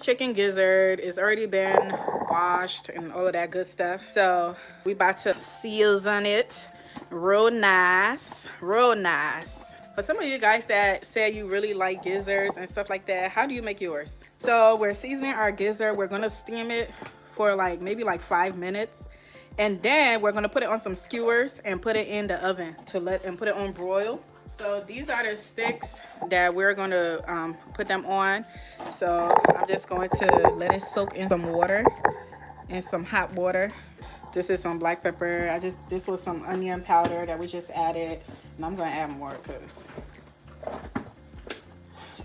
chicken gizzard. It's already been washed and all of that good stuff. So we about to season it real nice, real nice. For some of you guys that say you really like gizzards and stuff like that, how do you make yours? So we're seasoning our gizzard. We're gonna steam it for like maybe like 5 minutes, and then we're gonna put it on some skewers and put it in the oven to put it on broil. So these are the sticks that we're gonna put them on. So I'm just going to let it soak in some water, in some hot water. This is some black pepper. This was some onion powder that we just added, and I'm gonna add more because.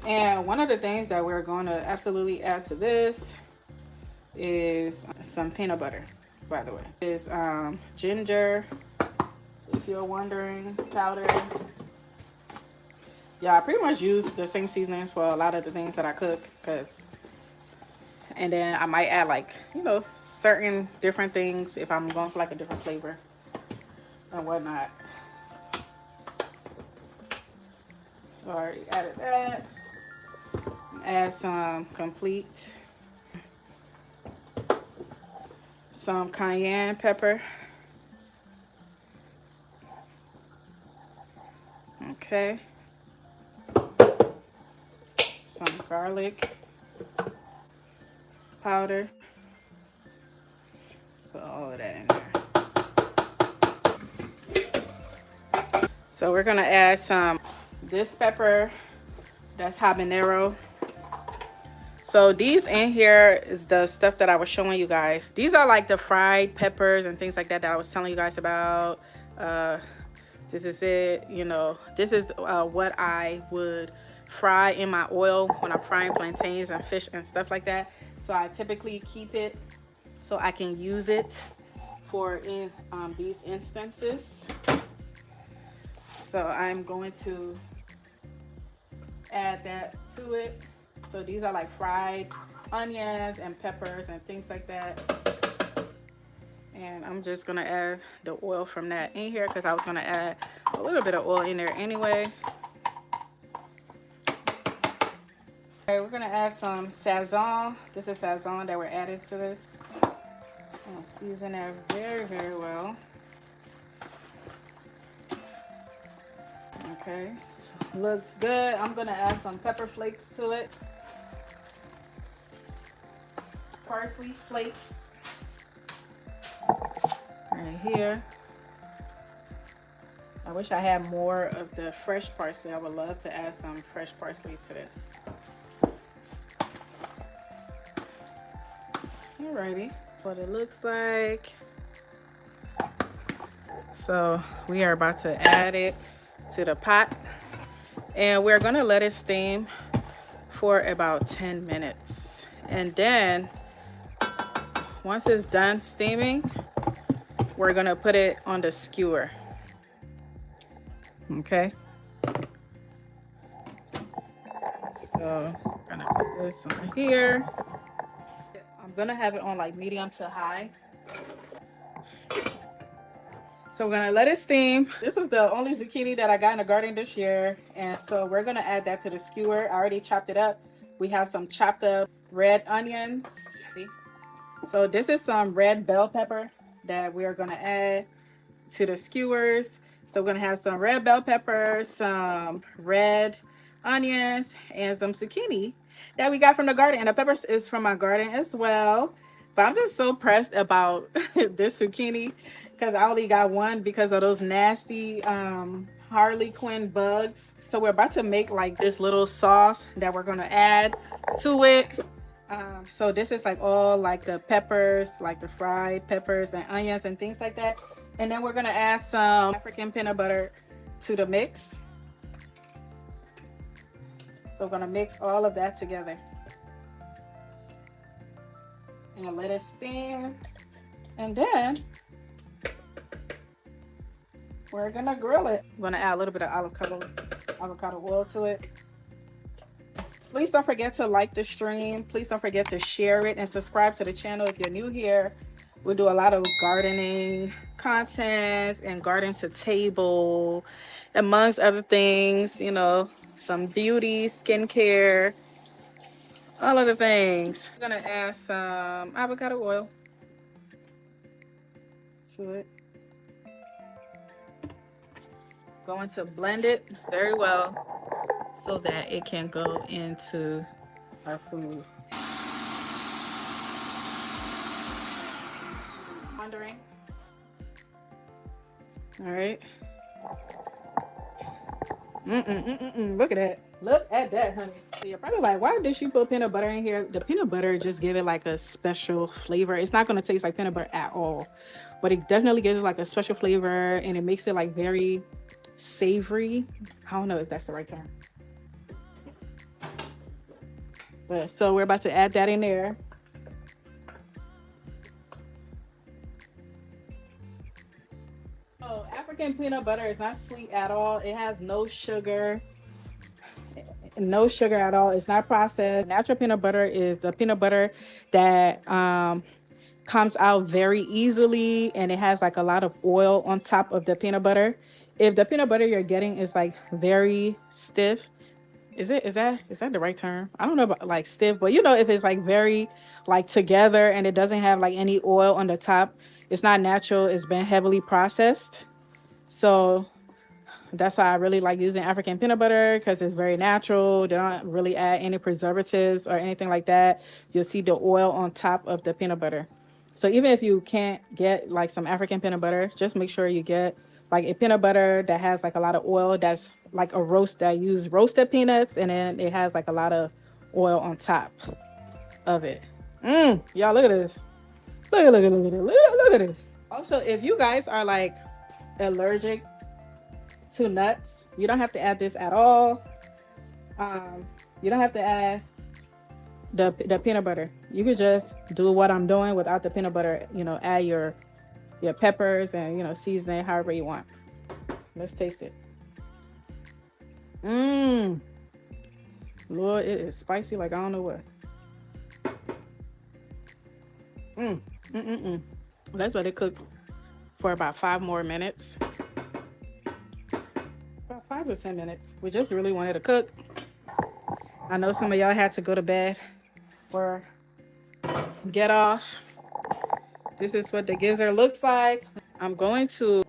And one of the things that we're going to absolutely add to this is some peanut butter, by the way. Is ginger, if you're wondering, powder. Yeah, I pretty much use the same seasonings for a lot of the things that I cook, and then I might add, like, you know, certain different things if I'm going for like a different flavor and whatnot. So I already added that. Add some complete, some cayenne pepper. Okay. Some garlic powder. Put all of that in there. So we're gonna add this pepper, that's habanero. So these in here is the stuff that I was showing you guys. These are like the fried peppers and things like that that I was telling you guys about. This is it, you know. This is what I would fry in my oil when I'm frying plantains and fish and stuff like that. So I typically keep it so I can use it for in these instances. So I'm going to add that to it. So these are like fried onions and peppers and things like that. And I'm just gonna add the oil from that in here because I was gonna add a little bit of oil in there anyway. Okay, we're gonna add some sazon. This is sazon that we're adding to this. And season that very, very well. Okay, looks good. I'm gonna add some pepper flakes to it. Parsley flakes right here. I wish I had more of the fresh parsley. I would love to add some fresh parsley to this. Alrighty, what it looks like. So we are about to add it to the pot, and we're gonna let it steam for about 10 minutes. And then once it's done steaming, we're gonna put it on the skewer. Okay, so I'm gonna put this on here. I'm gonna have it on like medium to high. So we're gonna let it steam. This is the only zucchini that I got in the garden this year, and so we're gonna add that to the skewer. I already chopped it up. We have some chopped up red onions. So this is some red bell pepper that we are gonna add to the skewers. So we're gonna have some red bell peppers, some red onions, and some zucchini that we got from the garden. And the peppers is from my garden as well. But I'm just so pressed about this zucchini because I only got one because of those nasty Harley Quinn bugs. So we're about to make like this little sauce that we're gonna add to it. So this is like all like the peppers, like the fried peppers and onions and things like that. And then we're gonna add some African peanut butter to the mix. So we're gonna mix all of that together and let it steam. And then we're gonna grill it. I'm gonna add a little bit of avocado oil to it. Please don't forget to like the stream. Please don't forget to share it and subscribe to the channel if you're new here. We do a lot of gardening content and garden to table, amongst other things, you know, some beauty, skincare, all of the things. I'm gonna add some avocado oil to it. Going to blend it very well so that it can go into our food. Wondering. All right. Look at that. Look at that, honey. So you're probably like, why did she put peanut butter in here? The peanut butter just give it like a special flavor. It's not going to taste like peanut butter at all, but it definitely gives it like a special flavor, and it makes it like very savory. I don't know if that's the right term. But so we're about to add that in there. Oh, African peanut butter is not sweet at all. It has no sugar. No sugar at all. It's not processed. Natural peanut butter is the peanut butter that comes out very easily, and it has like a lot of oil on top of the peanut butter. If the peanut butter you're getting is like very stiff, is that the right term? I don't know about like stiff, but you know, if it's like very like together and it doesn't have like any oil on the top, it's not natural. It's been heavily processed. So that's why I really like using African peanut butter, because it's very natural. They don't really add any preservatives or anything like that. You'll see the oil on top of the peanut butter. So even if you can't get like some African peanut butter, just make sure you get like a peanut butter that has like a lot of oil, that's like a roast, that use roasted peanuts, and then it has like a lot of oil on top of it. Y'all, look at this. Look at this. Also, if you guys are like allergic to nuts, you don't have to add this at all. You don't have to add the peanut butter. You could just do what I'm doing without the peanut butter. You know, add your peppers and, you know, season it however you want. Let's taste it. Lord, it is spicy like I don't know what. Let's let it cook for about 5 more minutes. About 5 or 10 minutes. We just really wanted to cook. I know some of y'all had to go to bed or get off. This is what the gizzard looks like. I'm going to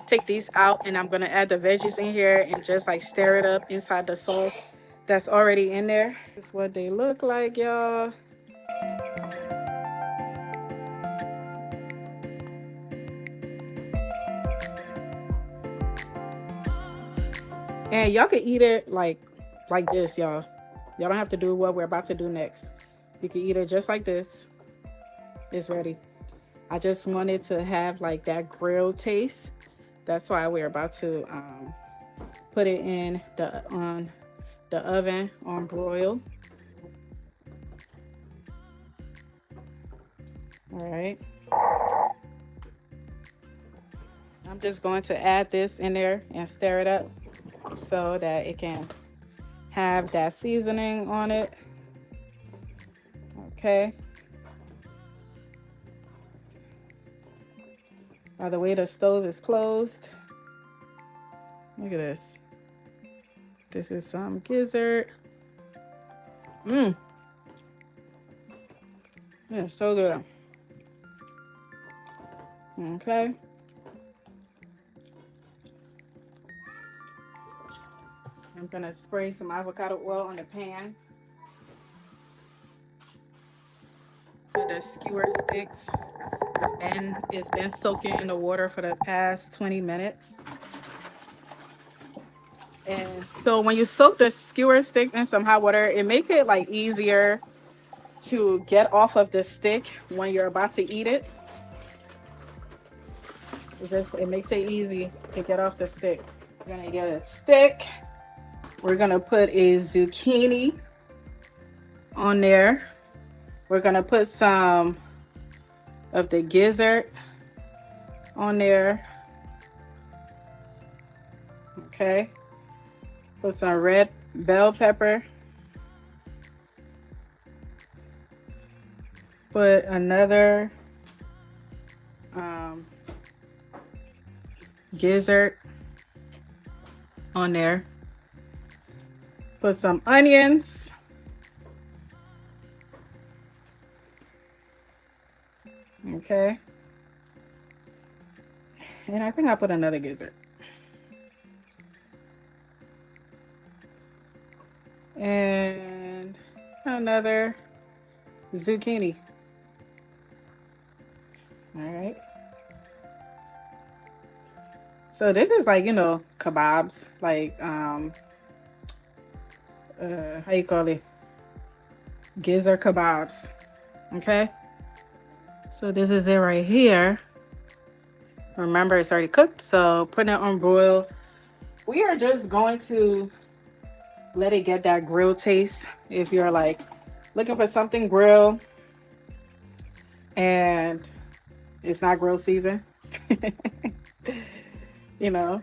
take these out, and I'm going to add the veggies in here and just like stir it up inside the sauce that's already in there. This is what they look like, y'all. And y'all can eat it like this, y'all. Y'all don't have to do what we're about to do next. You can eat it just like this. It's ready. I just wanted to have like that grilled taste. That's why we're about to put it in the oven on broil. All right. I'm just going to add this in there and stir it up so that it can have that seasoning on it. Okay. By the way, the stove is closed. Look at this. This is some gizzard. Yeah, so good. Okay. I'm gonna spray some avocado oil on the pan. The skewer sticks, and it's been soaking in the water for the past 20 minutes. And so when you soak the skewer stick in some hot water, it makes it like easier to get off of the stick when you're about to eat it. It makes it easy to get off the stick. We're gonna get a stick. We're gonna put a zucchini on there. We're gonna put some of the gizzard on there. Okay. Put some red bell pepper. Put another gizzard on there. Put some onions. Okay. And I think I put another gizzard. And another zucchini. All right. So this is like, you know, kebabs, like how you call it? Gizzard kebabs. Okay. So this is it right here. Remember, it's already cooked, so putting it on broil. We are just going to let it get that grill taste. If you're like looking for something grilled and it's not grill season, you know,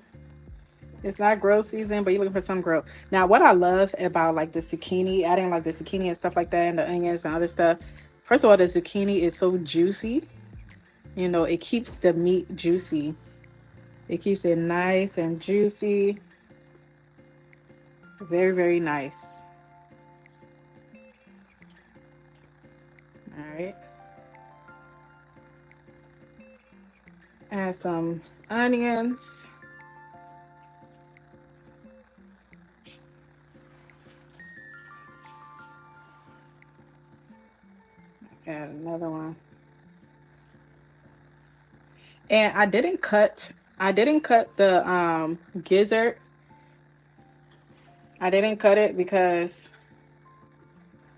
it's not grill season, but you're looking for some grill. Now, what I love about like the zucchini, adding like the zucchini and stuff like that, and the onions and other stuff. First of all, the zucchini is so juicy. You know, it keeps the meat juicy. It keeps it nice and juicy. Very, very nice. All right. Add some onions. Add another one. And I didn't cut the gizzard. I didn't cut it because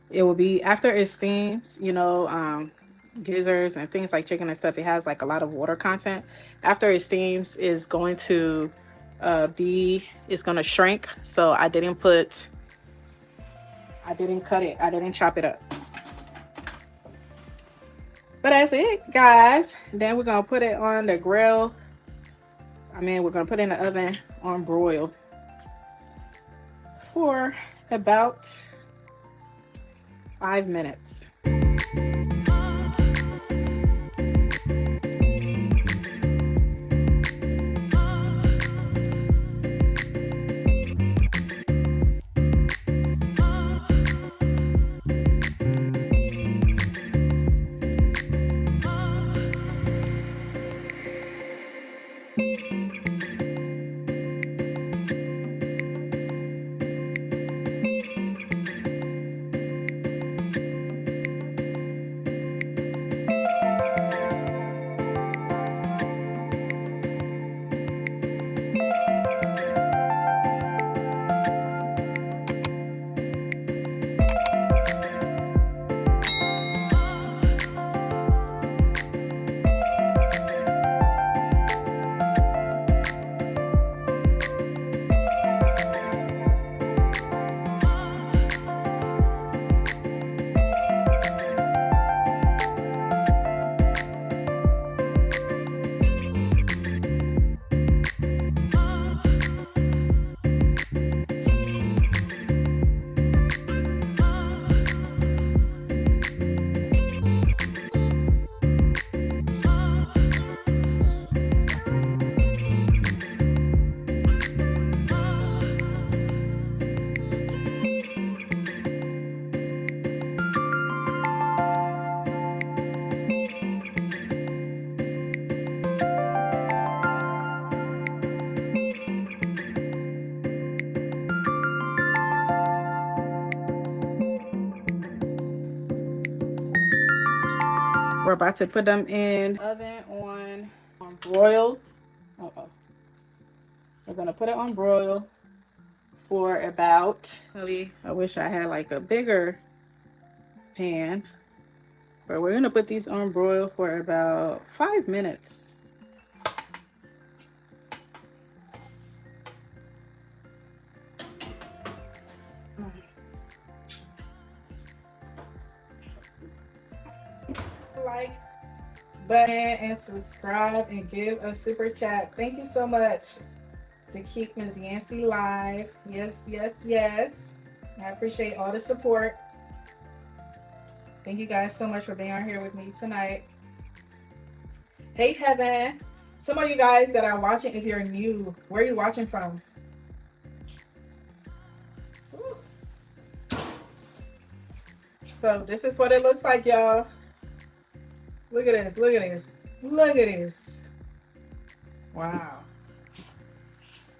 it will be after it steams, you know, gizzards and things like chicken and stuff, it has like a lot of water content. After it steams, is going to it's gonna shrink. So I didn't cut it, I didn't chop it up. But that's it, guys. Then we're gonna put it on the grill. We're gonna put it in the oven on broil for about 5 minutes. We're about to put them in the oven on broil. We're gonna put it on broil for about, I wish I had like a bigger pan, but we're gonna put these on broil for about 5 minutes. Like button and subscribe and give a super chat. Thank you so much to keep Ms. Yancy live. Yes, yes, yes. I appreciate all the support. Thank you guys so much for being on here with me tonight. Hey, Heaven. Some of you guys that are watching, if you're new, where are you watching from? Ooh. So this is what it looks like, y'all. Look at this. Look at this. Look at this. Wow.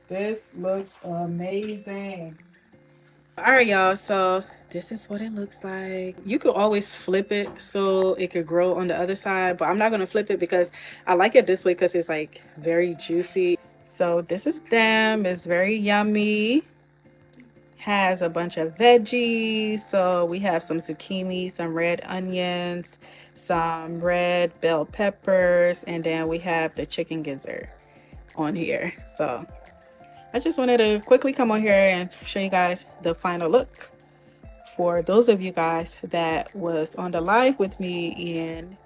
This looks amazing. All right, y'all. So this is what it looks like. You could always flip it so it could grow on the other side, but I'm not going to flip it because I like it this way because it's like very juicy. So this is them. It's very yummy. Has a bunch of veggies. So we have some zucchini, some red onions, some red bell peppers, and then we have the chicken gizzard on here. So I just wanted to quickly come on here and show you guys the final look for those of you guys that was on the live with me and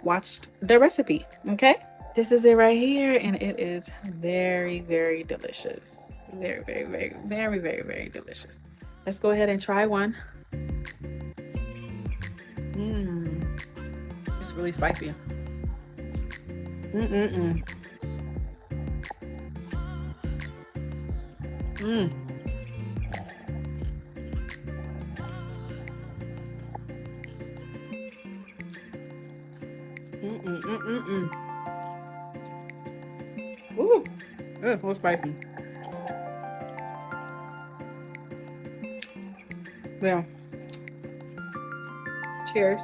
watched the recipe. Okay, this is it right here, and it is very, very delicious. Very, very, very, very, very, very delicious. Let's go ahead and try one. It's really spicy. Mm. Ooh, it's so spicy. Yeah. Cheers.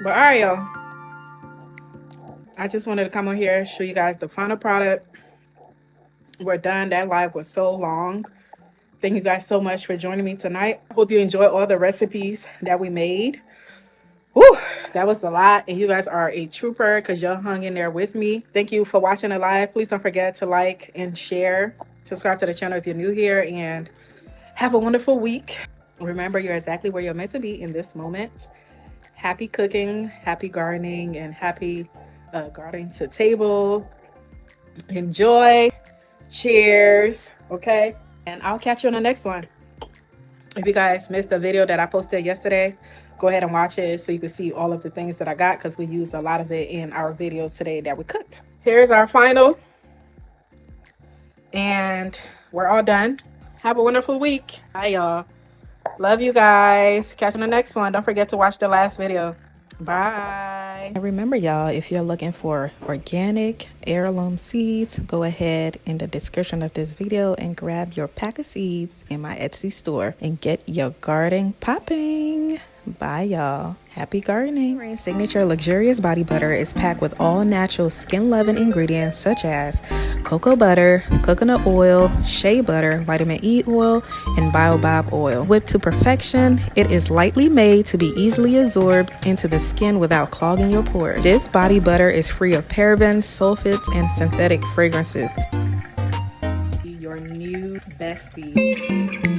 But all right, y'all. I just wanted to come on here and show you guys the final product. We're done. That live was so long. Thank you guys so much for joining me tonight. I hope you enjoy all the recipes that we made. Whew, that was a lot, and you guys are a trooper because y'all hung in there with me. Thank you for watching the live. Please don't forget to like and share. Subscribe to the channel if you're new here, and have a wonderful week. Remember, you're exactly where you're meant to be in this moment. Happy cooking, happy gardening, and happy gardening to table. Enjoy. Cheers. Okay, and I'll catch you on the next one. If you guys missed the video that I posted yesterday, go ahead and watch it so you can see all of the things that I got, because we used a lot of it in our videos today that we cooked. Here's our final, and we're all done. Have a wonderful week. Bye, y'all. Love you guys. Catch you on the next one. Don't forget to watch the last video. Bye. And remember, y'all, if you're looking for organic heirloom seeds, go ahead in the description of this video and grab your pack of seeds in my Etsy store and get your garden popping. Bye, y'all. Happy gardening. Rain's signature luxurious body butter is packed with all natural skin-loving ingredients such as cocoa butter, coconut oil, shea butter, vitamin E oil, and baobab oil. Whipped to perfection, it is lightly made to be easily absorbed into the skin without clogging your pores. This body butter is free of parabens, sulfates, and synthetic fragrances. Your new bestie.